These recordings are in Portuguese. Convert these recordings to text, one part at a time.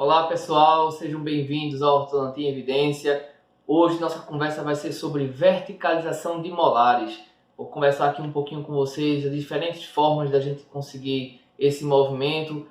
Olá pessoal, sejam bem-vindos ao Ortodontia em Evidência. Hoje nossa conversa vai ser sobre verticalização de molares. Vou conversar aqui um pouquinho com vocês as diferentes formas da gente conseguir esse movimento.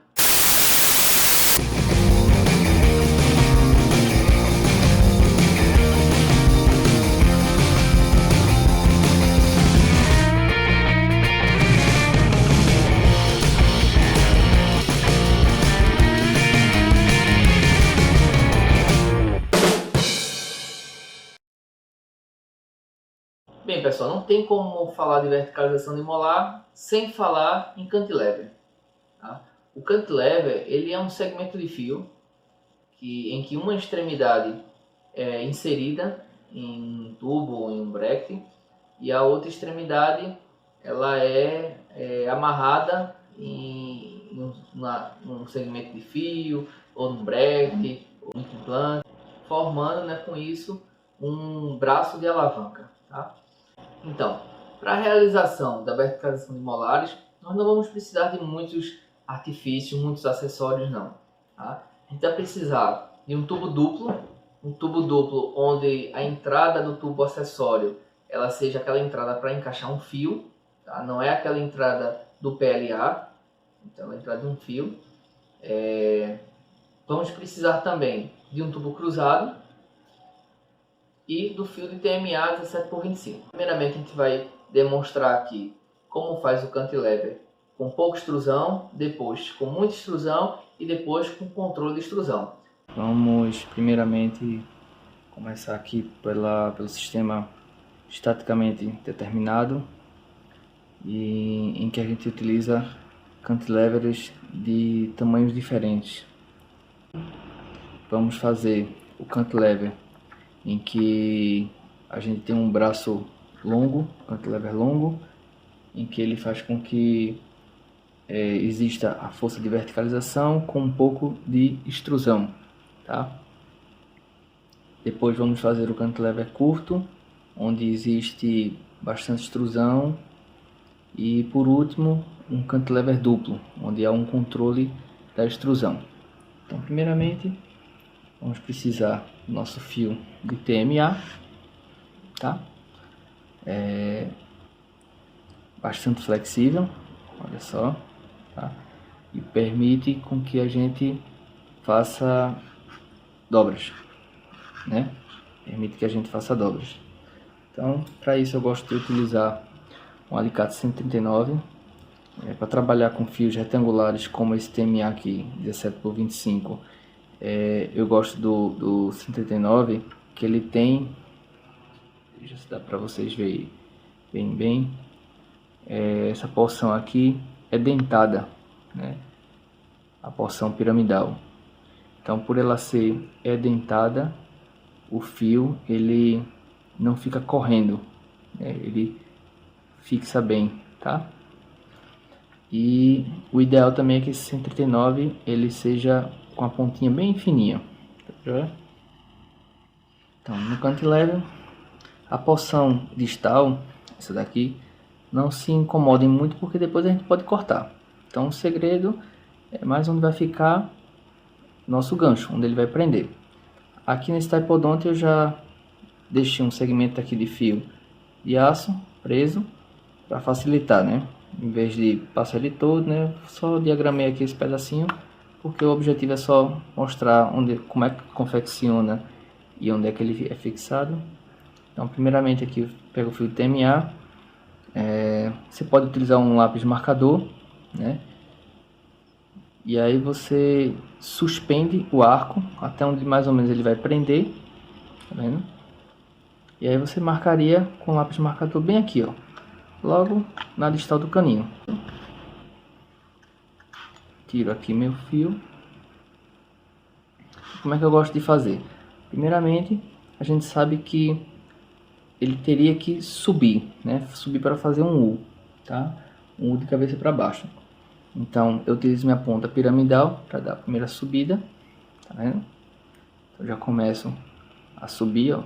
Bem pessoal, não tem como falar de verticalização de molar sem falar em cantilever. Tá? O cantilever ele é um segmento de fio em que uma extremidade é inserida em um tubo ou em um bracket e a outra extremidade ela é amarrada em um segmento de fio ou num bracket ou um implante, formando, né, com isso um braço de alavanca. Tá? Então, para a realização da verticalização de molares, nós não vamos precisar de muitos artifícios, muitos acessórios não. Tá? A gente vai precisar de um tubo duplo onde a entrada do tubo acessório ela seja aquela entrada para encaixar um fio, tá? Não é aquela entrada do PLA, então é a entrada de um fio. Vamos precisar também de um tubo cruzado e do fio de TMA 17x25. Primeiramente a gente vai demonstrar aqui como faz o cantilever com pouca extrusão, depois com muita extrusão e depois com controle de extrusão. Vamos primeiramente começar aqui pelo sistema estaticamente determinado e em que a gente utiliza cantilevers de tamanhos diferentes. Vamos fazer o cantilever em que a gente tem um braço longo, cantilever longo, em que ele faz com que exista a força de verticalização com um pouco de extrusão, tá? Depois vamos fazer o cantilever curto, onde existe bastante extrusão, e por último um cantilever duplo, onde há um controle da extrusão. Então, primeiramente vamos precisar do nosso fio de TMA, tá? Bastante flexível, olha só, tá? E permite com que a gente faça dobras, né? Permite que a gente faça dobras. Então, para isso eu gosto de utilizar um alicate 139, para trabalhar com fios retangulares como esse TMA aqui, 17x25. Eu gosto do 139, que ele tem, deixa eu se dá para vocês verem bem, essa porção aqui é dentada, né? A porção piramidal. Então, por ela ser dentada, o fio ele não fica correndo, né? Ele fixa bem, tá? E o ideal também é que esse 139 ele seja com a pontinha bem fininha. Então, no cantilever, a porção distal, essa daqui, não se incomodem muito porque depois a gente pode cortar. Então, o segredo é mais onde vai ficar nosso gancho, onde ele vai prender. Aqui nesse Typodontia eu já deixei um segmento aqui de fio de aço preso para facilitar, né? Em vez de passar ele todo, né? Só diagramei aqui esse pedacinho, porque o objetivo é só mostrar como é que confecciona e onde é que ele é fixado. Então, primeiramente aqui eu pego o fio de TMA. Você pode utilizar um lápis marcador, né? E aí você suspende o arco até onde mais ou menos ele vai prender, tá vendo? E aí você marcaria com o lápis marcador bem aqui, ó, logo na distal do caninho. Tiro aqui meu fio. Como é que eu gosto de fazer? Primeiramente, a gente sabe que ele teria que subir, né? Subir para fazer um U, tá? Um U de cabeça para baixo. Então, eu utilizo minha ponta piramidal para dar a primeira subida, tá vendo? Então, já começo a subir, ó.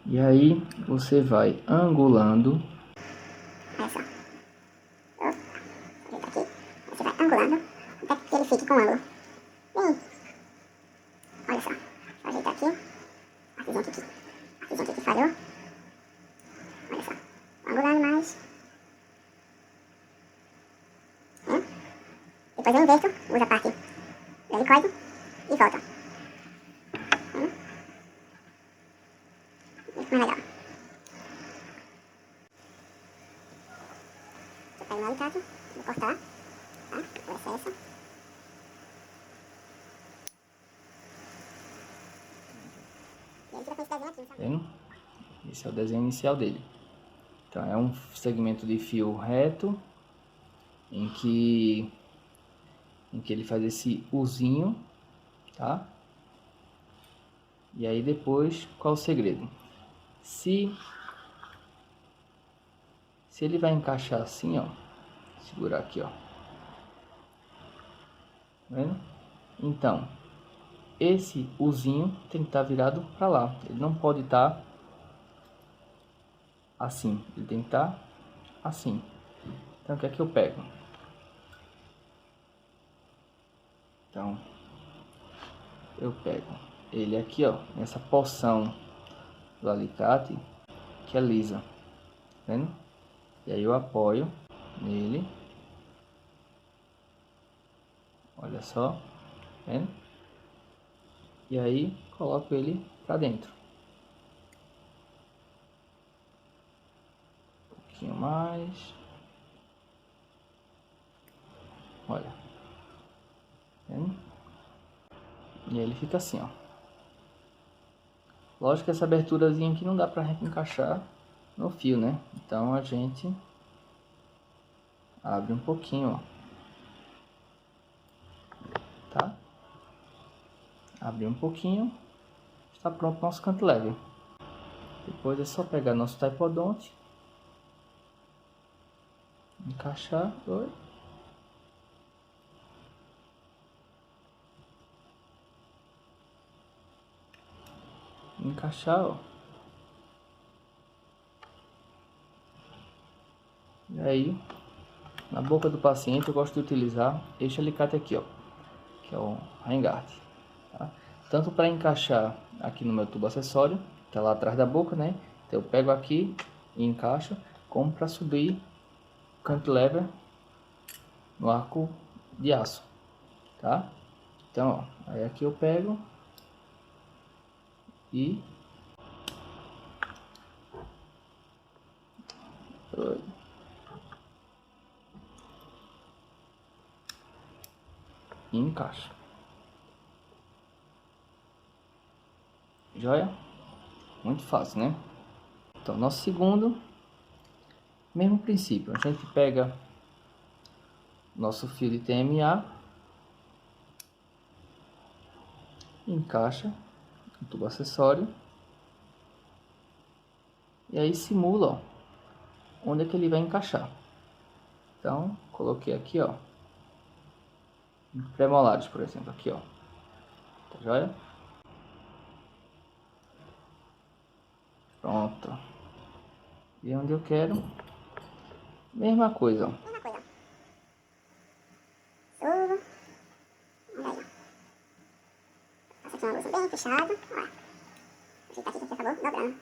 E aí, você vai angulando. Olha só. Opa, ele tá aqui. Você vai angulando até que ele fique com ângulo. Bem, olha só. Deixa eu ajeitar aqui. Partezinha aqui que falhou. Olha só. Angulando mais. Depois eu inverto, uso a parte do helicoide e volta. Isso fica mais legal. Eu pego meu alicate, vou cortar, tá? Vou essa. E aí fica com esse desenho aqui, sabe? Vendo? Esse é o desenho inicial dele. Então é um segmento de fio reto em que ele faz esse Uzinho, tá? E aí depois, qual o segredo? Se ele vai encaixar assim, ó, segurar aqui, ó, tá vendo? Então, esse Uzinho tem que estar virado para lá, ele não pode estar assim, ele tem que estar assim. Então, o que é que eu pego? Então, eu pego ele aqui, ó, nessa porção do alicate que é lisa, tá vendo? E aí eu apoio nele, olha só, tá vendo? E aí coloco ele para dentro. Um pouquinho mais. Olha, tá vendo? E aí ele fica assim, ó. Lógico que essa aberturazinha aqui não dá pra gente encaixar no fio, né? Então a gente abre um pouquinho, ó. Tá? Abre um pouquinho. Está pronto o nosso cantilever. Depois é só pegar nosso taipodonte. Encaixar. Oi. Encaixar, ó. E aí, na boca do paciente eu gosto de utilizar este alicate aqui, ó, que é o Reingart, tá? Tanto para encaixar aqui no meu tubo acessório, que tá lá atrás da boca, né? Então eu pego aqui e encaixo, como para subir o cantilever no arco de aço, tá? Então, ó, aí aqui eu pego e encaixo. Joia? Muito fácil, né? Então, nosso segundo, mesmo princípio. A gente pega nosso fio de TMA, encaixa no tubo acessório e aí simula, ó, onde é que ele vai encaixar. Então, coloquei aqui, ó, premolares, por exemplo, aqui, ó, tá joia? Pronto. E onde eu quero, mesma coisa, ó. Mesma coisa. Subo. Olha aí, ó. Faço aqui uma luz bem fechada. Ó. Ajeitar aqui que acabou dobrando.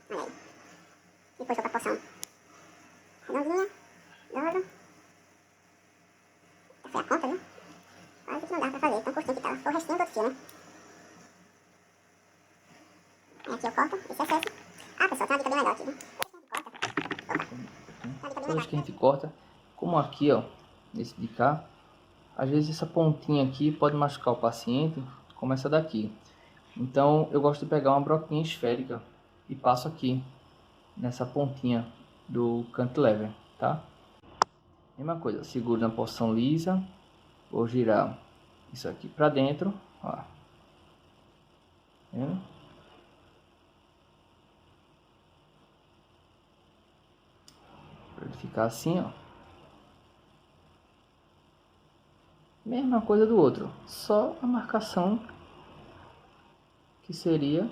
Olha aí. Depois vou pra porção redondinha. Dobro. Já foi a conta, viu? Quase que não dá pra fazer, tão curtinho que tava. Foi o restinho do outro fio, né? Aí aqui eu corto esse excesso. Ah, pessoal, tem uma dica bem legal aqui, viu? Depois que a gente corta, como aqui, ó, nesse de cá, às vezes essa pontinha aqui pode machucar o paciente, como essa daqui. Então eu gosto de pegar uma broquinha esférica e passo aqui nessa pontinha do cantilever, tá? Mesma coisa, seguro na porção lisa, vou girar isso aqui para dentro, ó. Vendo? Para ele ficar assim, ó. Mesma coisa do outro, só a marcação que seria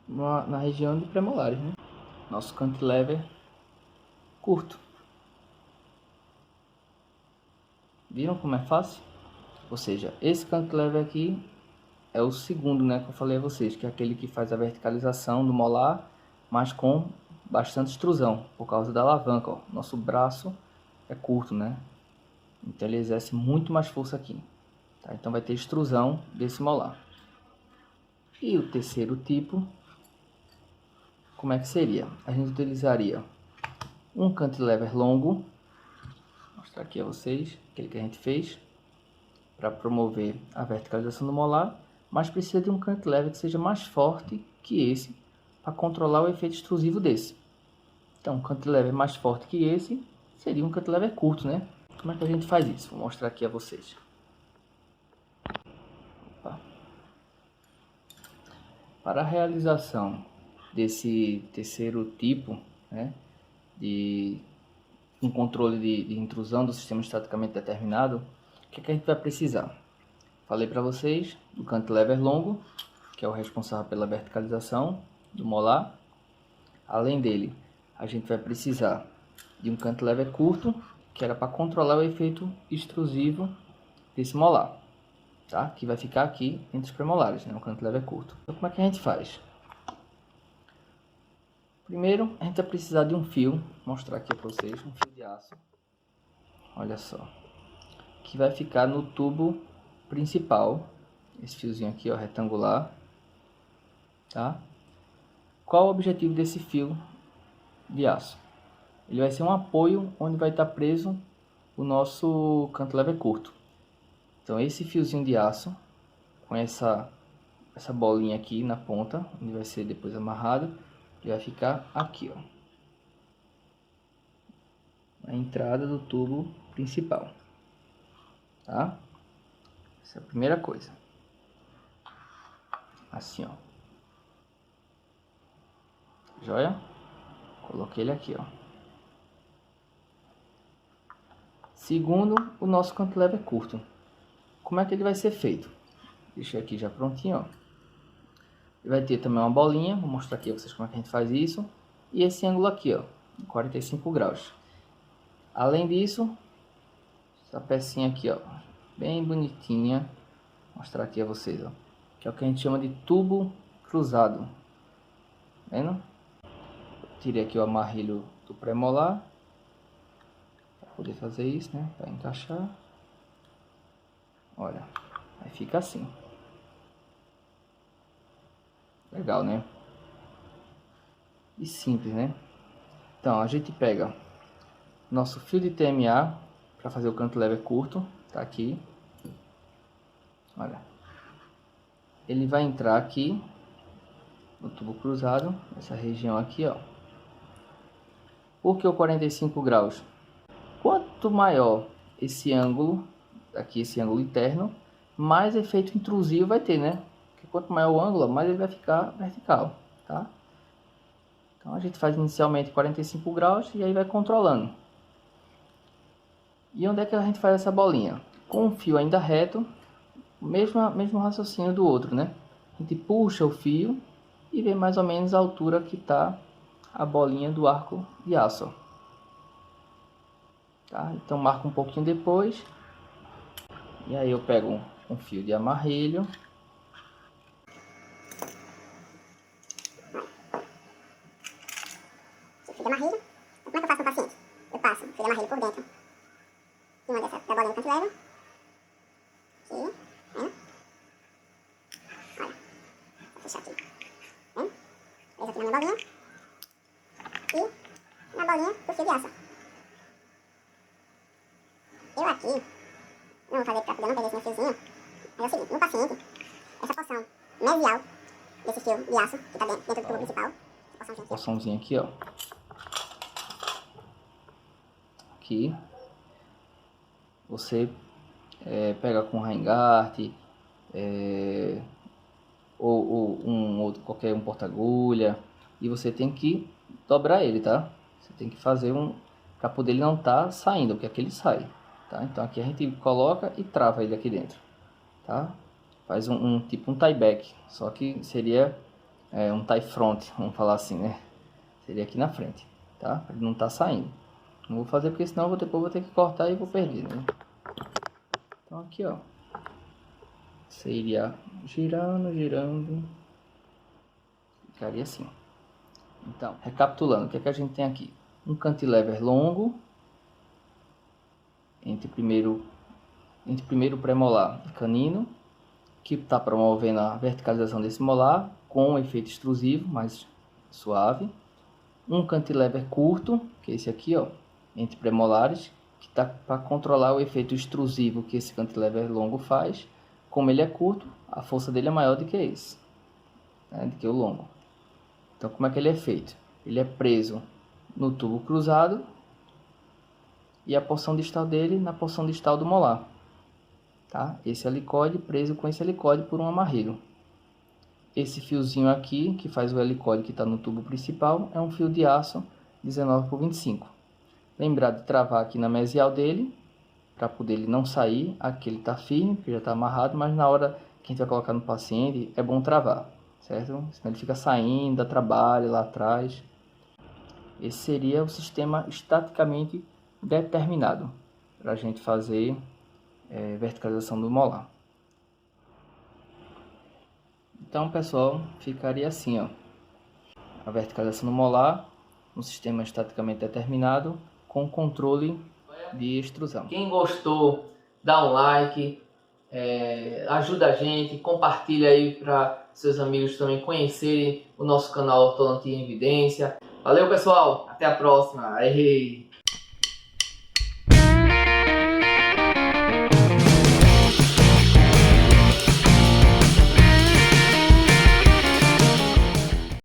na região de premolares, né? Nosso cantilever curto. Viram como é fácil? Ou seja, esse cantilever aqui é o segundo, né, que eu falei a vocês, que é aquele que faz a verticalização do molar, mas com bastante extrusão, por causa da alavanca, ó. Nosso braço é curto, né? Então ele exerce muito mais força aqui, tá? Então vai ter extrusão desse molar. E o terceiro tipo, como é que seria? A gente utilizaria um cantilever longo, vou mostrar aqui a vocês, aquele que a gente fez, para promover a verticalização do molar, mas precisa de um cantilever que seja mais forte que esse, para controlar o efeito extrusivo desse. Então, um cantilever mais forte que esse seria um cantilever curto, né? Como é que a gente faz isso? Vou mostrar aqui a vocês. Opa. Para a realização desse terceiro tipo, né, de um controle de intrusão do sistema estaticamente determinado, o que é que a gente vai precisar? Falei para vocês do cantilever longo, que é o responsável pela verticalização do molar. Além dele, a gente vai precisar de um cantilever curto, que era para controlar o efeito extrusivo desse molar, tá? Que vai ficar aqui entre os premolares, né? Um cantilever curto. Então, como é que a gente faz? Primeiro, a gente vai precisar de um fio, vou mostrar aqui para vocês, um fio de aço. Olha só, que vai ficar no tubo principal, esse fiozinho aqui, ó, retangular, tá? Qual o objetivo desse fio de aço? Ele vai ser um apoio onde vai estar preso o nosso cantilever curto. Então esse fiozinho de aço com essa bolinha aqui na ponta, onde vai ser depois amarrado, ele vai ficar aqui, ó, na entrada do tubo principal, tá? Essa é a primeira coisa. Assim, ó. Joia? Coloquei ele aqui, ó. Segundo, o nosso cantilever curto. Como é que ele vai ser feito? Deixei aqui já prontinho, ó. Ele vai ter também uma bolinha, vou mostrar aqui a vocês como é que a gente faz isso. E esse ângulo aqui, ó, 45 graus. Além disso, essa pecinha aqui, ó, bem bonitinha. Vou mostrar aqui a vocês, ó. Que é o que a gente chama de tubo cruzado. Vendo? Tirei aqui o amarrilho do pré-molar para poder fazer isso, né? Para encaixar. Olha, aí fica assim. Legal, né? E simples, né? Então a gente pega nosso fio de TMA para fazer o cantilever curto, tá aqui. Olha, ele vai entrar aqui no tubo cruzado, essa região aqui, ó. Por que o 45 graus? Quanto maior esse ângulo, aqui esse ângulo interno, mais efeito intrusivo vai ter, né? Porque quanto maior o ângulo, mais ele vai ficar vertical, tá? Então a gente faz inicialmente 45 graus e aí vai controlando. E onde é que a gente faz essa bolinha? Com o fio ainda reto, mesmo raciocínio do outro, né? A gente puxa o fio e vê mais ou menos a altura que está a bolinha do arco de aço. Tá? Então marca um pouquinho depois. E aí eu pego um fio de amarrilho. Fio de amarrilho. Como é que eu faço no paciente? Eu passo fio de amarrilho por dentro. Em uma dessa da bolinha do cantilever. Aqui, né? Olha. Vou fechar aqui. Vendo? Vejo aqui na minha bolinha. E na bolinha do fio de aço. Eu aqui não vou fazer para poder não perder esse meu fiozinho. Mas é o seguinte, no paciente, essa porção mesial desse fio de aço que está dentro do tubo principal. Porçãozinha aqui, ó. Aqui. Você pega com Reingart, ou um outro qualquer um porta-agulha, e você tem que dobrar ele, tá? Você tem que fazer para poder ele não estar saindo, porque aqui ele sai, tá? Então aqui a gente coloca e trava ele aqui dentro, tá? Faz tipo um tie back, só que seria um tie front, vamos falar assim, né? Seria aqui na frente, tá? Para ele não estar saindo. Não vou fazer porque senão depois vou ter que cortar e vou perder, né? Então aqui, ó, você iria girando, girando, ficaria assim. Então, recapitulando, o que é que a gente tem aqui? Um cantilever longo entre primeiro premolar e canino, que está promovendo a verticalização desse molar com um efeito extrusivo mais suave. Um cantilever curto, que é esse aqui, ó, entre premolares, que está para controlar o efeito extrusivo que esse cantilever longo faz. Como ele é curto, a força dele é maior do que esse, né, do que o longo. Então, como é que ele é feito? Ele é preso no tubo cruzado e a porção distal dele na porção distal do molar. Tá? Esse helicóide preso com esse helicóide por um amarreiro. Esse fiozinho aqui, que faz o helicóide que está no tubo principal, é um fio de aço 19 por 25. Lembrar de travar aqui na mesial dele, para poder ele não sair. Aqui ele está firme, porque já está amarrado, mas na hora que a gente vai colocar no paciente, é bom travar, certo? Senão ele fica saindo, dá trabalho lá atrás. Esse seria o sistema estaticamente determinado para a gente fazer verticalização do molar. Então, pessoal, ficaria assim, ó, a verticalização do molar, um sistema estaticamente determinado com controle de extrusão. Quem gostou, dá um like, ajuda a gente, compartilha aí para seus amigos também conhecerem o nosso canal Ortodontia em Evidência. Valeu, pessoal, até a próxima.